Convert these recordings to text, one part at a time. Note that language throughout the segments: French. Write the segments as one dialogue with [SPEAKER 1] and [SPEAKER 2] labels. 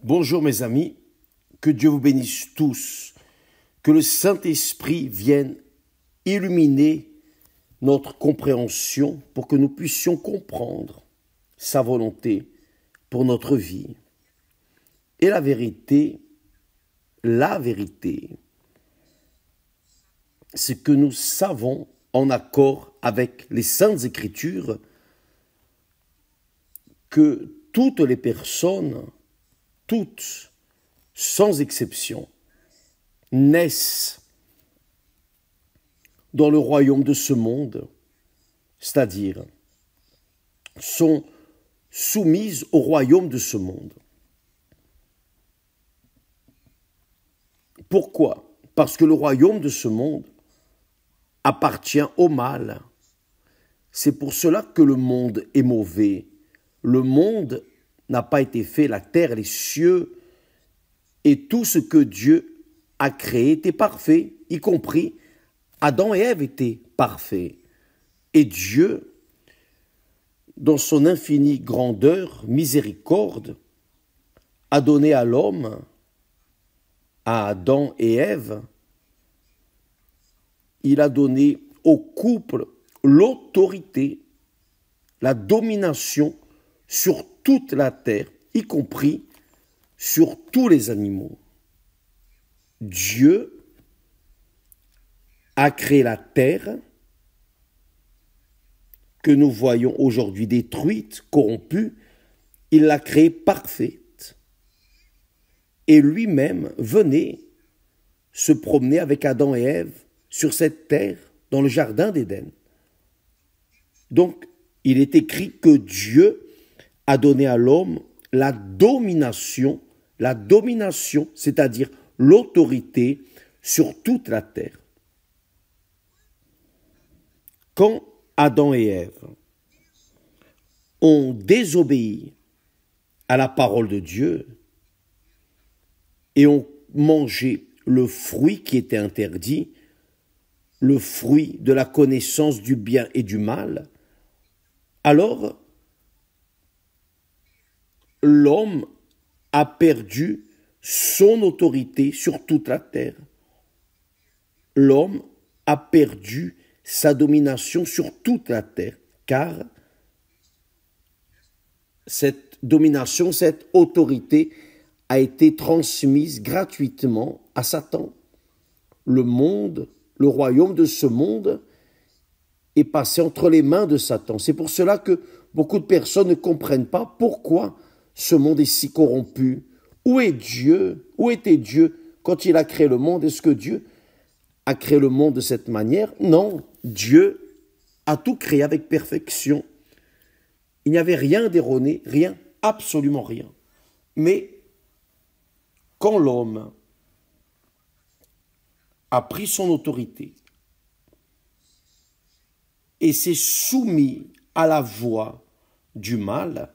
[SPEAKER 1] Bonjour mes amis, que Dieu vous bénisse tous, que le Saint-Esprit vienne illuminer notre compréhension pour que nous puissions comprendre sa volonté pour notre vie. Et la vérité, c'est que nous savons en accord avec les Saintes Écritures que toutes les personnes, toutes, sans exception, naissent dans le royaume de ce monde, c'est-à-dire sont soumises au royaume de ce monde. Pourquoi? Parce que le royaume de ce monde appartient au mal. C'est pour cela que le monde est mauvais. Le monde n'a pas été fait, la terre, les cieux, et tout ce que Dieu a créé était parfait, y compris Adam et Ève étaient parfaits. Et Dieu, dans son infinie grandeur, miséricorde, a donné à l'homme, à Adam et Ève, il a donné au couple l'autorité, la domination sur toute la terre, y compris sur tous les animaux. Dieu a créé la terre que nous voyons aujourd'hui détruite, corrompue. Il l'a créée parfaite. Et lui-même venait se promener avec Adam et Ève sur cette terre, dans le jardin d'Éden. Donc, il est écrit que Dieu a donné à l'homme la domination, c'est-à-dire l'autorité sur toute la terre. Quand Adam et Ève ont désobéi à la parole de Dieu et ont mangé le fruit qui était interdit, le fruit de la connaissance du bien et du mal, alors l'homme a perdu son autorité sur toute la terre. L'homme a perdu sa domination sur toute la terre, car cette domination, cette autorité a été transmise gratuitement à Satan. Le monde, le royaume de ce monde est passé entre les mains de Satan. C'est pour cela que beaucoup de personnes ne comprennent pas pourquoi ce monde est si corrompu. Où est Dieu? Où était Dieu quand il a créé le monde? Est-ce que Dieu a créé le monde de cette manière? Non, Dieu a tout créé avec perfection. Il n'y avait rien d'erroné, rien, absolument rien. Mais quand l'homme a pris son autorité et s'est soumis à la voie du mal,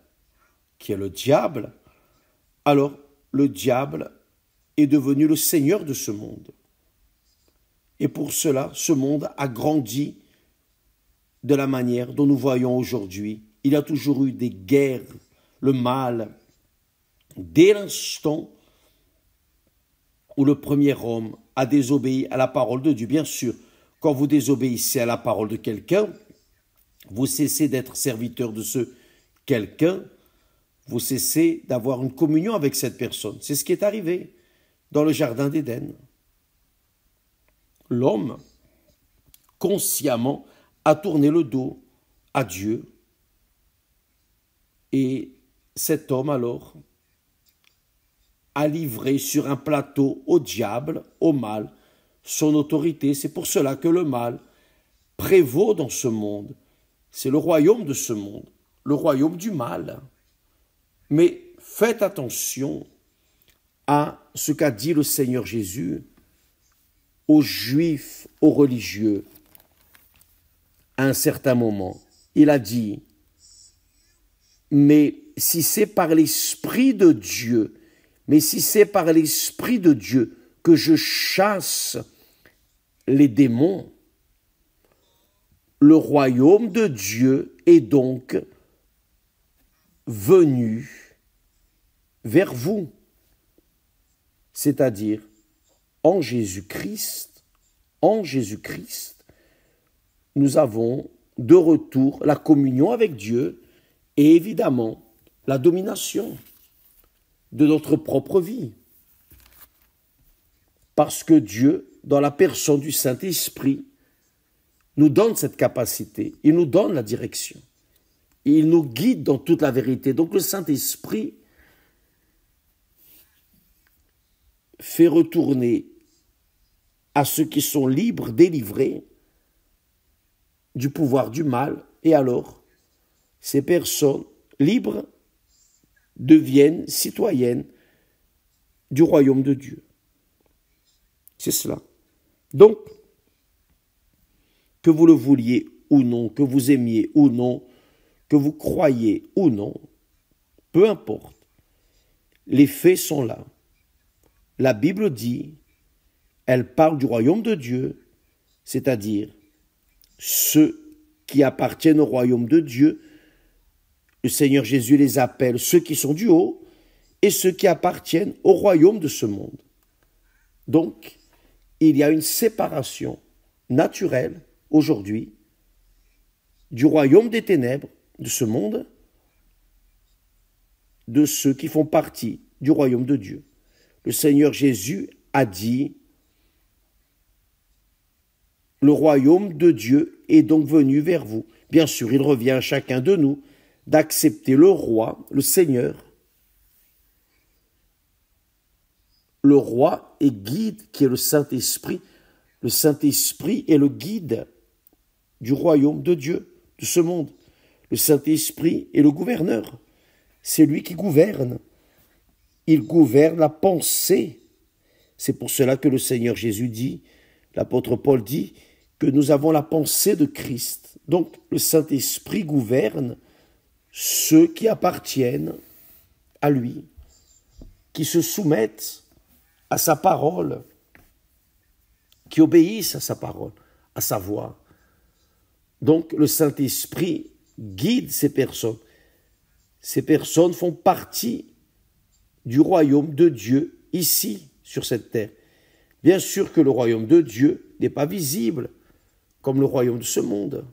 [SPEAKER 1] qui est le diable, alors le diable est devenu le seigneur de ce monde. Et pour cela, ce monde a grandi de la manière dont nous voyons aujourd'hui. Il y a toujours eu des guerres, le mal. Dès l'instant où le premier homme a désobéi à la parole de Dieu, bien sûr, quand vous désobéissez à la parole de quelqu'un, vous cessez d'être serviteur de ce quelqu'un, vous cessez d'avoir une communion avec cette personne. C'est ce qui est arrivé dans le jardin d'Éden. L'homme, consciemment, a tourné le dos à Dieu. Et cet homme, alors, a livré sur un plateau au diable, au mal, son autorité. C'est pour cela que le mal prévaut dans ce monde. C'est le royaume de ce monde, le royaume du mal. Mais faites attention à ce qu'a dit le Seigneur Jésus aux Juifs, aux religieux. À un certain moment, il a dit, mais si c'est par l'Esprit de Dieu, que je chasse les démons, le royaume de Dieu est donc venu vers vous. c'est-à-dire en Jésus-Christ, nous avons de retour la communion avec Dieu et évidemment la domination de notre propre vie. Parce que Dieu, dans la personne du Saint-Esprit, nous donne cette capacité, il nous donne la direction, il nous guide dans toute la vérité. Donc le Saint-Esprit fait retourner à ceux qui sont libres, délivrés du pouvoir du mal, et alors ces personnes libres deviennent citoyennes du royaume de Dieu. C'est cela. Donc, que vous le vouliez ou non, que vous aimiez ou non, que vous croyiez ou non, peu importe, les faits sont là. La Bible dit, elle parle du royaume de Dieu, c'est-à-dire ceux qui appartiennent au royaume de Dieu. Le Seigneur Jésus les appelle ceux qui sont du haut et ceux qui appartiennent au royaume de ce monde. Donc, il y a une séparation naturelle aujourd'hui du royaume des ténèbres, de ce monde, de ceux qui font partie du royaume de Dieu. Le Seigneur Jésus a dit, le royaume de Dieu est donc venu vers vous. Bien sûr, il revient à chacun de nous d'accepter le roi, le Seigneur, le roi et guide qui est le Saint-Esprit. Le Saint-Esprit est le guide du royaume de Dieu, de ce monde. Le Saint-Esprit est le gouverneur. C'est lui qui gouverne. Il gouverne la pensée. C'est pour cela que le Seigneur Jésus dit, l'apôtre Paul dit, que nous avons la pensée de Christ. Donc, le Saint-Esprit gouverne ceux qui appartiennent à lui, qui se soumettent à sa parole, qui obéissent à sa parole, à sa voix. Donc, le Saint-Esprit guide ces personnes. Ces personnes font partie du royaume de Dieu ici, sur cette terre. Bien sûr que le royaume de Dieu n'est pas visible comme le royaume de ce monde.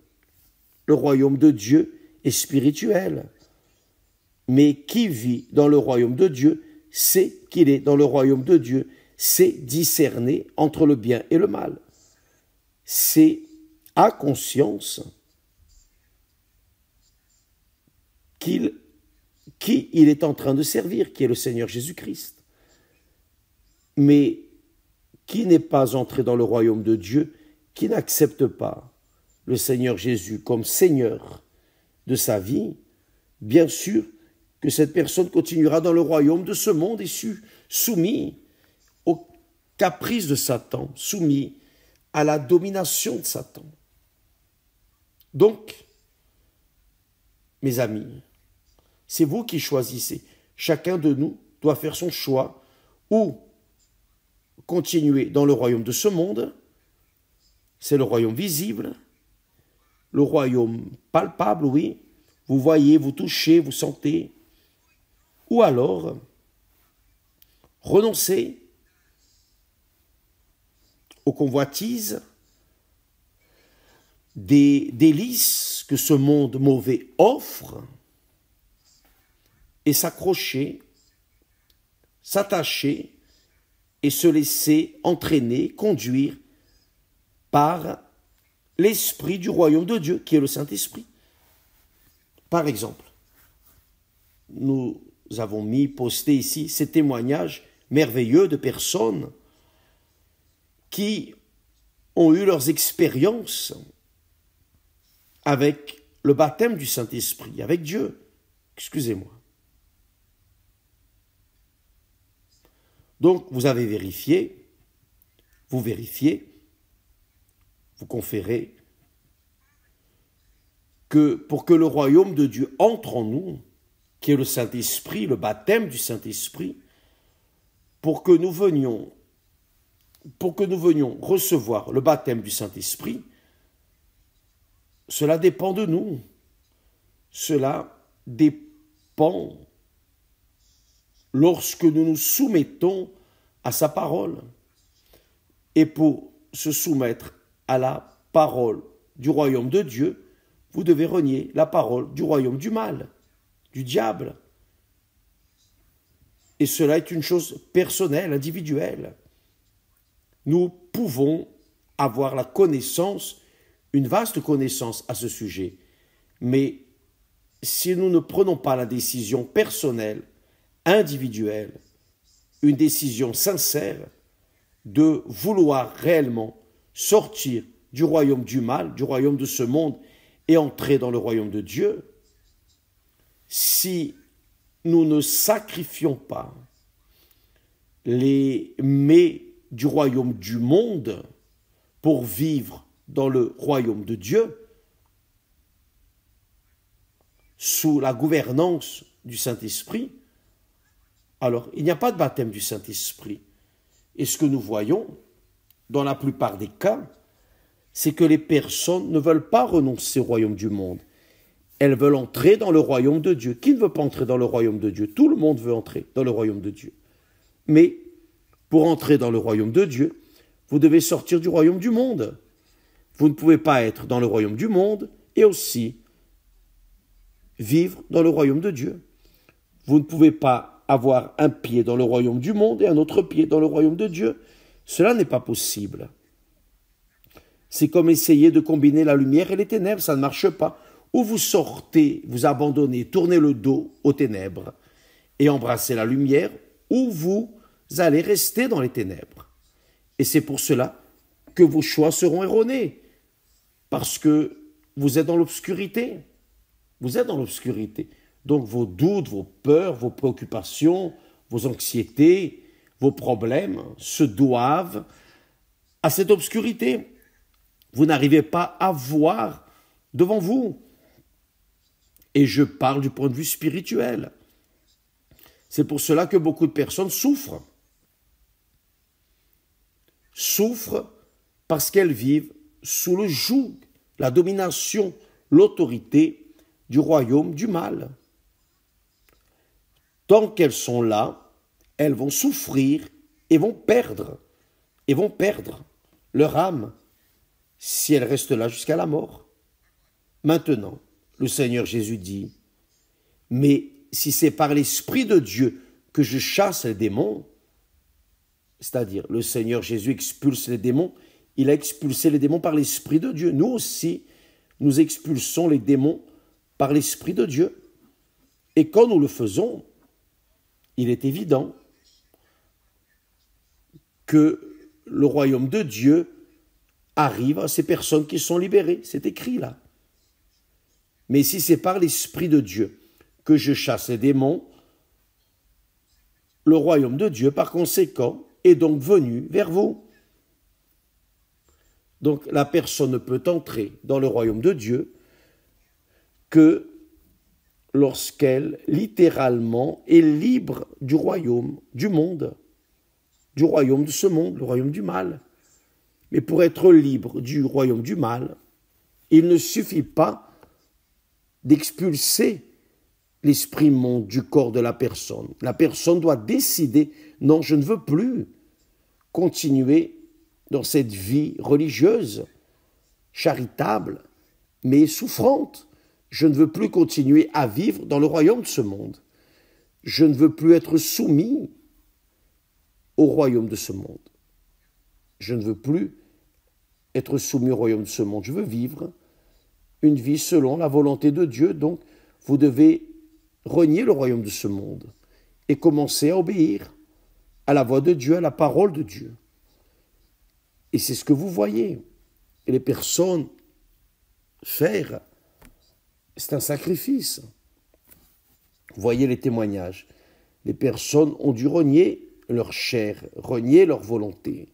[SPEAKER 1] Le royaume de Dieu est spirituel. Mais qui vit dans le royaume de Dieu sait qu'il est dans le royaume de Dieu, sait discerner entre le bien et le mal. C'est à conscience qui il est en train de servir, qui est le Seigneur Jésus-Christ. Mais qui n'est pas entré dans le royaume de Dieu, qui n'accepte pas le Seigneur Jésus comme Seigneur de sa vie, bien sûr que cette personne continuera dans le royaume de ce monde et soumis aux caprices de Satan, soumis à la domination de Satan. Donc, mes amis, c'est vous qui choisissez. Chacun de nous doit faire son choix ou continuer dans le royaume de ce monde, c'est le royaume visible, le royaume palpable, oui, vous voyez, vous touchez, vous sentez, ou alors renoncer aux convoitises, des délices que ce monde mauvais offre, et s'accrocher, s'attacher et se laisser entraîner, conduire par l'esprit du royaume de Dieu, qui est le Saint-Esprit. Par exemple, nous avons posté ici ces témoignages merveilleux de personnes qui ont eu leurs expériences avec le baptême du Saint-Esprit, avec Dieu. Excusez-moi. Donc, vous avez vérifié, vous vérifiez, vous conférez que pour que le royaume de Dieu entre en nous, qui est le Saint-Esprit, le baptême du Saint-Esprit, pour que nous venions recevoir le baptême du Saint-Esprit, cela dépend de nous. Cela dépend lorsque nous nous soumettons à sa parole. Et pour se soumettre à la parole du royaume de Dieu, vous devez renier la parole du royaume du mal, du diable. Et cela est une chose personnelle, individuelle. Nous pouvons avoir la connaissance, une vaste connaissance à ce sujet. Mais si nous ne prenons pas la décision personnelle, individuelle, une décision sincère de vouloir réellement sortir du royaume du mal, du royaume de ce monde et entrer dans le royaume de Dieu, si nous ne sacrifions pas les mets du royaume du monde pour vivre dans le royaume de Dieu, sous la gouvernance du Saint-Esprit, alors il n'y a pas de baptême du Saint-Esprit. Et ce que nous voyons, dans la plupart des cas, c'est que les personnes ne veulent pas renoncer au royaume du monde. Elles veulent entrer dans le royaume de Dieu. Qui ne veut pas entrer dans le royaume de Dieu? Tout le monde veut entrer dans le royaume de Dieu. Mais pour entrer dans le royaume de Dieu, vous devez sortir du royaume du monde. Vous ne pouvez pas être dans le royaume du monde et aussi vivre dans le royaume de Dieu. Vous ne pouvez pas avoir un pied dans le royaume du monde et un autre pied dans le royaume de Dieu. Cela n'est pas possible. C'est comme essayer de combiner la lumière et les ténèbres, ça ne marche pas. Ou vous sortez, vous abandonnez, tournez le dos aux ténèbres et embrassez la lumière, ou vous allez rester dans les ténèbres. Et c'est pour cela que vos choix seront erronés, parce que vous êtes dans l'obscurité. Vous êtes dans l'obscurité. Donc vos doutes, vos peurs, vos préoccupations, vos anxiétés, vos problèmes se doivent à cette obscurité. Vous n'arrivez pas à voir devant vous. Et je parle du point de vue spirituel. C'est pour cela que beaucoup de personnes souffrent. Souffrent parce qu'elles vivent sous le joug, la domination, l'autorité du royaume du mal. Tant qu'elles sont là, elles vont souffrir et vont perdre leur âme si elles restent là jusqu'à la mort. Maintenant, le Seigneur Jésus dit, mais si c'est par l'Esprit de Dieu que je chasse les démons, c'est-à-dire le Seigneur Jésus expulse les démons, il a expulsé les démons par l'Esprit de Dieu. Nous aussi, nous expulsons les démons par l'Esprit de Dieu. Et quand nous le faisons, il est évident que le royaume de Dieu arrive à ces personnes qui sont libérées. C'est écrit là. Mais si c'est par l'Esprit de Dieu que je chasse les démons, le royaume de Dieu, par conséquent, est donc venu vers vous. Donc la personne ne peut entrer dans le royaume de Dieu que lorsqu'elle, littéralement, est libre du royaume, du monde, du royaume de ce monde, le royaume du mal. Mais pour être libre du royaume du mal, il ne suffit pas d'expulser l'esprit immonde du corps de la personne. La personne doit décider, non, je ne veux plus continuer dans cette vie religieuse, charitable, mais souffrante. Je ne veux plus continuer à vivre dans le royaume de ce monde. Je ne veux plus être soumis au royaume de ce monde. Je ne veux plus être soumis au royaume de ce monde. Je veux vivre une vie selon la volonté de Dieu. Donc, vous devez renier le royaume de ce monde et commencer à obéir à la voix de Dieu, à la parole de Dieu. Et c'est ce que vous voyez. Et les personnes faire, c'est un sacrifice. Vous voyez les témoignages. Les personnes ont dû renier leur chair, renier leur volonté,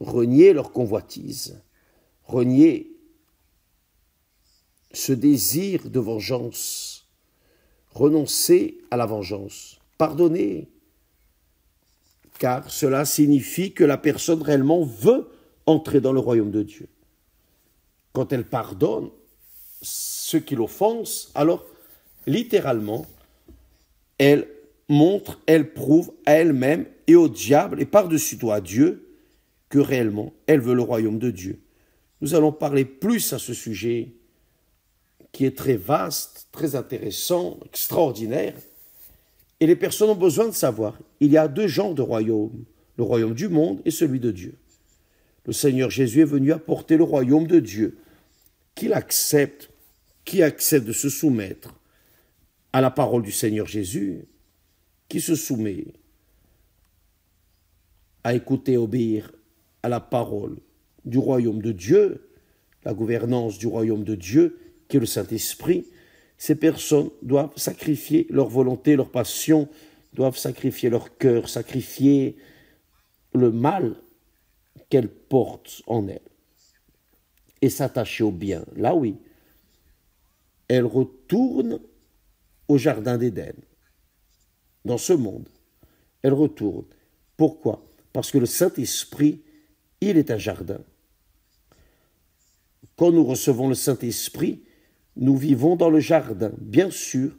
[SPEAKER 1] renier leur convoitise, renier ce désir de vengeance, renoncer à la vengeance, pardonner, car cela signifie que la personne réellement veut entrer dans le royaume de Dieu. Quand elle pardonne ceux qui l'offensent, alors littéralement, elle montre, elle prouve à elle-même et au diable et par-dessus tout à Dieu que réellement elle veut le royaume de Dieu. Nous allons parler plus à ce sujet qui est très vaste, très intéressant, extraordinaire. Et les personnes ont besoin de savoir, il y a deux genres de royaumes, le royaume du monde et celui de Dieu. Le Seigneur Jésus est venu apporter le royaume de Dieu, qui accepte de se soumettre à la parole du Seigneur Jésus, qui se soumet à écouter et obéir à la parole du royaume de Dieu, la gouvernance du royaume de Dieu, qui est le Saint-Esprit. Ces personnes doivent sacrifier leur volonté, leur passion, doivent sacrifier leur cœur, sacrifier le mal qu'elles portent en elles et s'attacher au bien. Là oui, elles retournent au jardin d'Éden, dans ce monde. Elles retournent. Pourquoi? Parce que le Saint-Esprit, il est un jardin. Quand nous recevons le Saint-Esprit, nous vivons dans le jardin. Bien sûr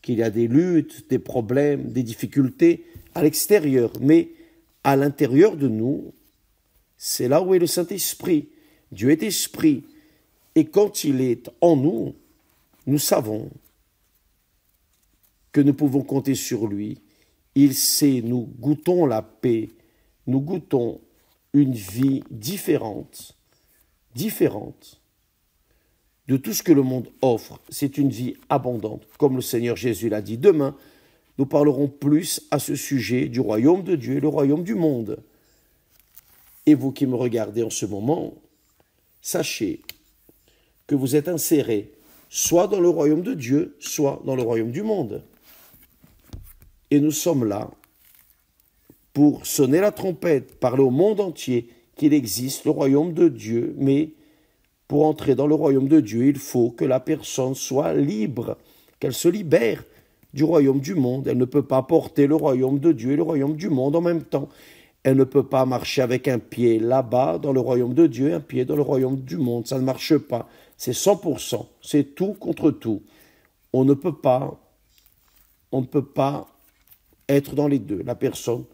[SPEAKER 1] qu'il y a des luttes, des problèmes, des difficultés à l'extérieur, mais à l'intérieur de nous, c'est là où est le Saint-Esprit. Dieu est esprit. Et quand il est en nous, nous savons que nous pouvons compter sur lui. Il sait, nous goûtons la paix, nous goûtons une vie différente de tout ce que le monde offre. C'est une vie abondante, comme le Seigneur Jésus l'a dit. Demain, nous parlerons plus à ce sujet du royaume de Dieu et le royaume du monde. Et vous qui me regardez en ce moment, sachez que vous êtes insérés soit dans le royaume de Dieu, soit dans le royaume du monde. Et nous sommes là pour sonner la trompette, parler au monde entier qu'il existe le royaume de Dieu, mais pour entrer dans le royaume de Dieu, il faut que la personne soit libre, qu'elle se libère du royaume du monde. Elle ne peut pas porter le royaume de Dieu et le royaume du monde en même temps. Elle ne peut pas marcher avec un pied là-bas dans le royaume de Dieu et un pied dans le royaume du monde. Ça ne marche pas. C'est 100%. C'est tout contre tout. On ne peut pas être dans les deux. La personne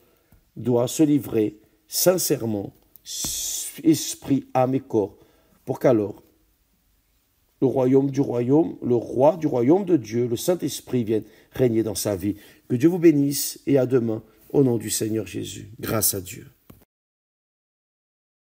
[SPEAKER 1] doit se livrer sincèrement, esprit, âme et corps, pour qu'alors le roi du royaume de Dieu, le Saint-Esprit vienne régner dans sa vie. Que Dieu vous bénisse et à demain au nom du Seigneur Jésus. Grâce à Dieu.